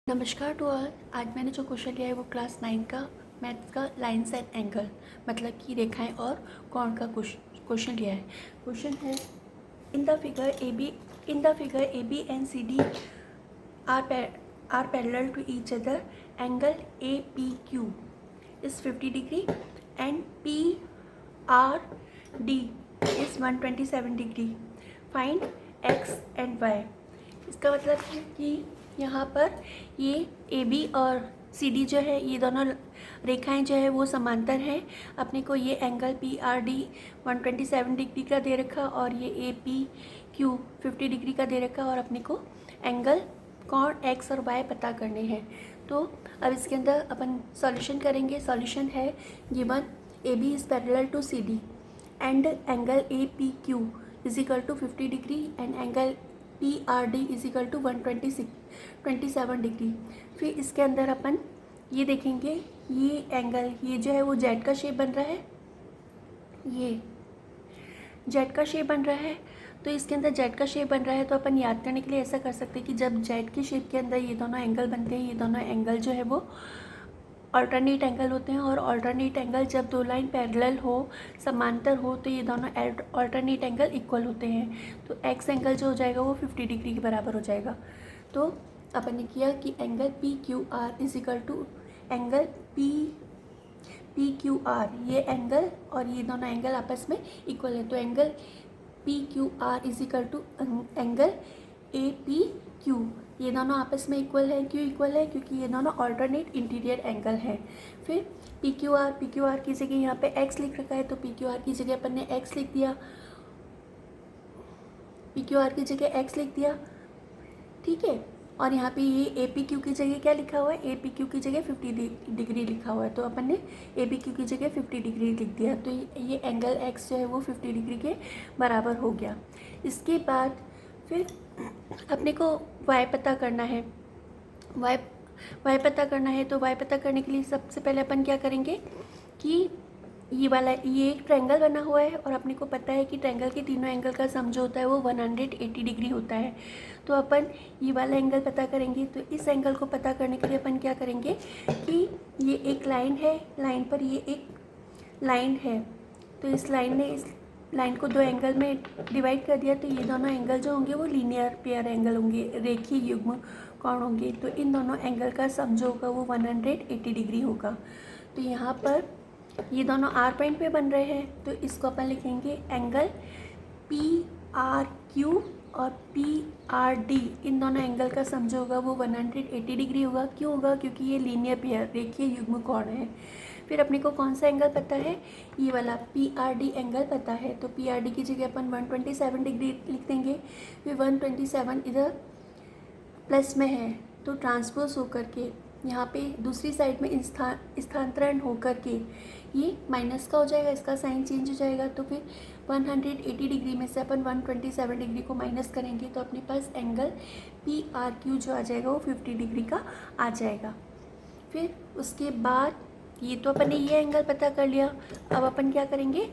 नमस्कार to all. आज मैंने जो क्वेश्चन लिया है वो क्लास 9 का मैथ्स का लाइन्स एंड एंगल मतलब कि रेखाएं और कोण का क्वेश्चन लिया है। क्वेश्चन है in the figure A B and C D are parallel to each other. Angle A P Q is 50 degree and P R D is 127 degree. Find X and Y. इसका मतलब है कि यहाँ पर ये ए बी और C D जो है ये दोनों रेखाएं जो है वो समांतर हैं। अपने को ये angle P R D 127 degree का दे रखा और ये ए पी क्यू 50 डिग्री का दे रखा और अपने को एंगल कोण एक्स और वाई पता करने हैं। तो अब इसके अंदर अपन सॉल्यूशन करेंगे। सॉल्यूशन है given A B is parallel to C D and angle A P Q is equal to 50 degree and angle P R D is equal to 127 degree. फिर इसके अंदर अपन ये देखेंगे ये एंगल ये जो है वो जेड का शेप बन रहा है, ये जेड का शेप बन रहा है। तो इसके अंदर जेड का शेप बन रहा है तो अपन याद करने के लिए ऐसा कर सकते हैं कि जब जेड के शेप के अंदर ये दोनों एंगल बनते हैं, ये दोनों एंगल जो है वो अल्टरनेट एंगल होते हैं और अल्टरनेट एंगल जब दो लाइन पैरेलल हो, समांतर हो, तो ये दोनों अल्टरनेट एंगल इक्वल होते हैं। तो एक्स एंगल जो हो जाएगा वो 50 डिग्री के बराबर हो जाएगा। तो अपन ने किया कि angle P Q R is equal to angle P Q R, ये एंगल और ये दोनों एंगल आपस में इक्वल है। तो angle P Q R is equal to angle A P Q, ये दोनों आपस में इक्वल है। क्यों इक्वल है? क्योंकि ये दोनों अल्टरनेट इंटीरियर एंगल है। फिर पी क्यू आर की जगह यहाँ पे एक्स लिख रखा है तो पी क्यू आर की जगह अपन ने एक्स लिख दिया, पी क्यू आर की जगह एक्स लिख दिया, ठीक है। और यहाँ पे ये ए पी क्यू की जगह क्या लिखा हुआ है? ए पी क्यू की जगह 50 डिग्री लिखा हुआ है तो अपन ने ए पी क्यू की जगह 50 डिग्री लिख दिया। तो ये एंगल एक्स जो है वो 50 डिग्री के बराबर हो गया। इसके बाद फिर अपने को y पता करना है। y पता करना है तो y पता करने के लिए सबसे पहले अपन क्या करेंगे कि ये एक ट्रायंगल बना हुआ है और अपने को पता है कि ट्रायंगल के तीनों एंगल का सम जो होता है वो 180 डिग्री होता है। तो अपन ये वाला एंगल पता करेंगे। तो इस एंगल को पता करने के लिए अपन क्या करेंगे कि ये एक लाइन है, लाइन पर ये एक लाइन है तो इस लाइन को दो एंगल में डिवाइड कर दिया। तो ये दोनों एंगल जो होंगे वो लीनियर पेयर एंगल होंगे, रेखीय युग्म कोण होंगे। तो इन दोनों एंगल का सम जो होगा वो 180 डिग्री होगा। तो यहाँ पर ये दोनों आर पॉइंट पे बन रहे हैं तो इसको अपन लिखेंगे एंगल पी आर क्यू और पी आर डी, इन दोनों एंगल का सम जो होगा वो 180 डिग्री होगा। क्यों होगा? क्योंकि ये लीनियर पेयर रेखीय युग्म कोण है। फिर अपने को कौन सा एंगल पता है? ये वाला पी आर डी एंगल पता है। तो पी आर डी की जगह अपन 127 डिग्री लिख देंगे। फिर 127 इधर प्लस में है तो ट्रांसपोज होकर के यहाँ पे दूसरी साइड में स्थानांतरण होकर के ये माइनस का हो जाएगा, इसका साइन चेंज हो जाएगा। तो फिर 180 डिग्री में से अपन 127 डिग्री को माइनस करेंगे तो अपने पास एंगल पी आर क्यू जो आ जाएगा वो 50 डिग्री का आ जाएगा। फिर उसके बाद ये तो अपन ने ये एंगल पता कर लिया। अब अपन क्या करेंगे,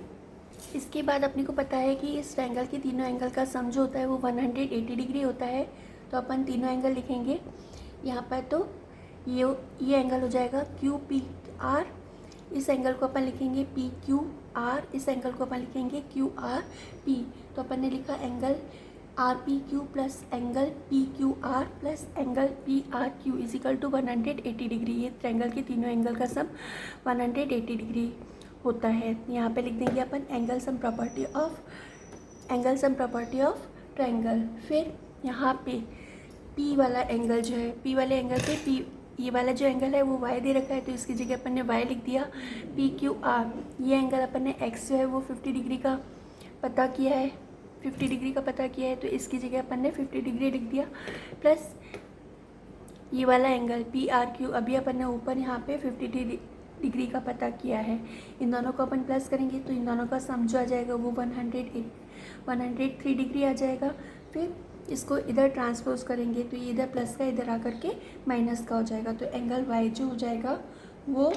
इसके बाद अपने को पता है कि इस ट्रायंगल के तीनों एंगल का सम जो होता है वो 180 डिग्री होता है। तो अपन तीनों एंगल लिखेंगे यहाँ पर। तो ये एंगल हो जाएगा क्यू पी आर, इस एंगल को अपन लिखेंगे पी क्यू आर, इस एंगल को अपन लिखेंगे क्यू आर पी। तो अपन ने लिखा angle R P Q plus angle P Q R plus angle P R Q is equal to 180 degree. ये ट्रायंगल के तीनों एंगल का सम 180 डिग्री होता है। यहाँ पे लिख देंगे अपन angle sum property of triangle. फिर यहाँ पे P वाला एंगल जो है, P वाले एंगल पे P ये वाला जो एंगल है वो y दे रखा है तो इसकी जगह अपन ने y लिख दिया। पी क्यू आर ये एंगल अपन ने x जो है वो 50 डिग्री का पता किया है, 50 डिग्री का पता किया है तो इसकी जगह अपन ने 50 डिग्री लिख दिया। प्लस ये वाला एंगल पी आर क्यू अभी अपन ने ऊपर यहाँ पे 50 डिग्री का पता किया है। इन दोनों को अपन प्लस करेंगे तो इन दोनों का सम जो आ जाएगा वो 103 डिग्री आ जाएगा। फिर इसको इधर ट्रांसपोज करेंगे तो ये इधर प्लस का इधर आकर के माइनस का हो जाएगा। तो एंगल y जो हो जाएगा वो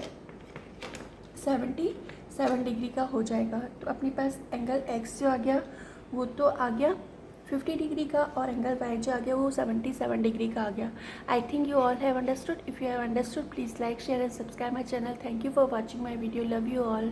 77 डिग्री का हो जाएगा। तो अपने पास एंगल x जो आ गया वो तो आ गया 50 डिग्री का, और एंगल वाई जो आ गया वो 77 डिग्री का आ गया। I think you all have understood. If you have understood please like share and subscribe my channel. Thank you for watching my video. Love you all.